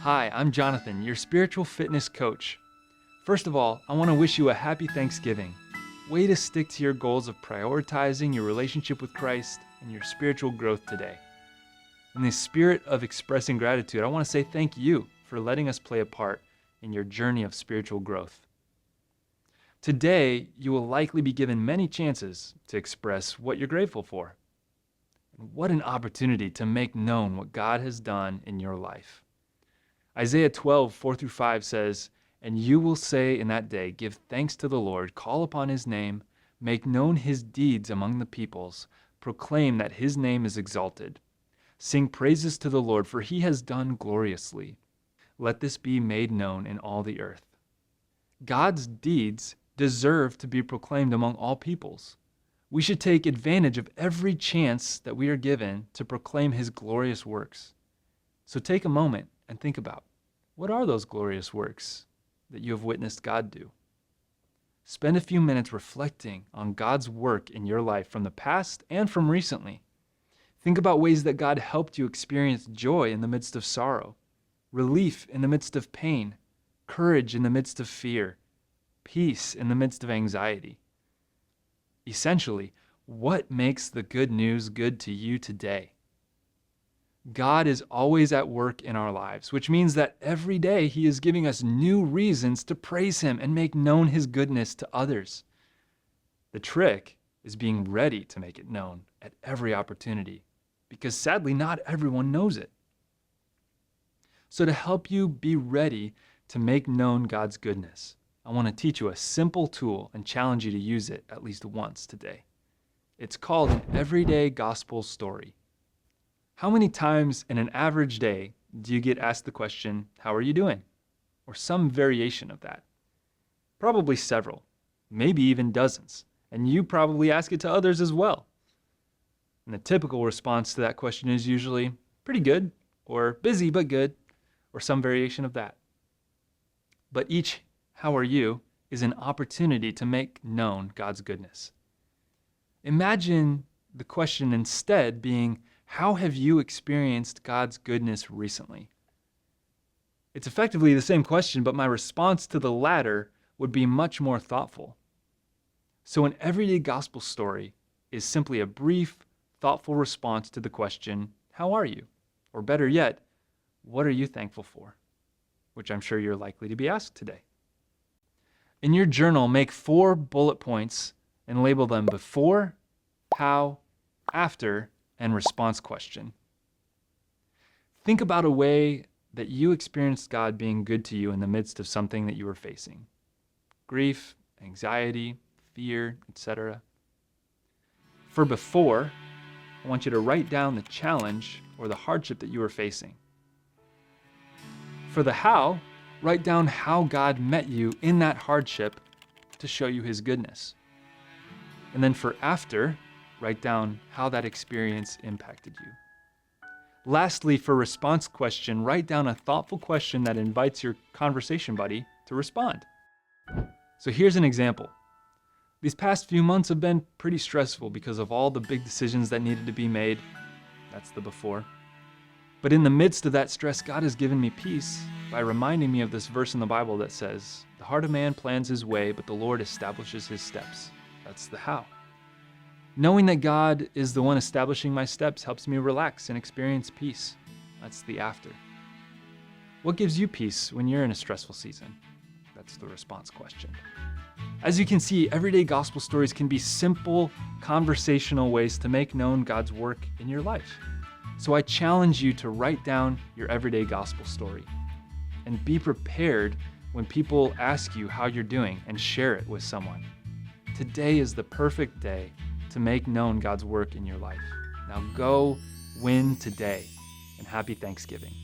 Hi, I'm Jonathan, your spiritual fitness coach. First of all, I want to wish you a happy Thanksgiving. Way to stick to your goals of prioritizing your relationship with Christ and your spiritual growth today. In the spirit of expressing gratitude, I want to say thank you for letting us play a part in your journey of spiritual growth. Today, you will likely be given many chances to express what you're grateful for. And what an opportunity to make known what God has done in your life. Isaiah 12, 4-5 says, "And you will say in that day, give thanks to the Lord, call upon his name, make known his deeds among the peoples, proclaim that his name is exalted. Sing praises to the Lord, for he has done gloriously. Let this be made known in all the earth." God's deeds deserve to be proclaimed among all peoples. We should take advantage of every chance that we are given to proclaim his glorious works. So take a moment and think about, what are those glorious works that you have witnessed God do? Spend a few minutes reflecting on God's work in your life from the past and from recently. Think about ways that God helped you experience joy in the midst of sorrow, relief in the midst of pain, courage in the midst of fear, peace in the midst of anxiety. Essentially, what makes the good news good to you today? God is always at work in our lives, which means that every day he is giving us new reasons to praise him and make known his goodness to others. The trick is being ready to make it known at every opportunity, because sadly, not everyone knows it. So to help you be ready to make known God's goodness, I want to teach you a simple tool and challenge you to use it at least once today. It's called an everyday gospel story. How many times in an average day do you get asked the question, "How are you doing?" Or some variation of that? Probably several, maybe even dozens, and you probably ask it to others as well. And the typical response to that question is usually pretty good, or busy but good, or some variation of that. But each "How are you?" is an opportunity to make known God's goodness. Imagine the question instead being, how have you experienced God's goodness recently? It's effectively the same question, but my response to the latter would be much more thoughtful. So an everyday gospel story is simply a brief, thoughtful response to the question, how are you? Or better yet, what are you thankful for? Which I'm sure you're likely to be asked today. In your journal, make 4 bullet points and label them before, how, after, and response question. Think about a way that you experienced God being good to you in the midst of something that you were facing. Grief, anxiety, fear, etc. For before, I want you to write down the challenge or the hardship that you were facing. For the how, write down how God met you in that hardship to show you his goodness. And then for after, write down how that experience impacted you. Lastly, for response question, write down a thoughtful question that invites your conversation buddy to respond. So here's an example. These past few months have been pretty stressful because of all the big decisions that needed to be made. That's the before. But in the midst of that stress, God has given me peace by reminding me of this verse in the Bible that says, "The heart of man plans his way, but the Lord establishes his steps." That's the how. Knowing that God is the one establishing my steps helps me relax and experience peace. That's the after. What gives you peace when you're in a stressful season? That's the response question. As you can see, everyday gospel stories can be simple, conversational ways to make known God's work in your life. So I challenge you to write down your everyday gospel story and be prepared when people ask you how you're doing and share it with someone. Today is the perfect day to make known God's work in your life. Now go win today, and happy Thanksgiving.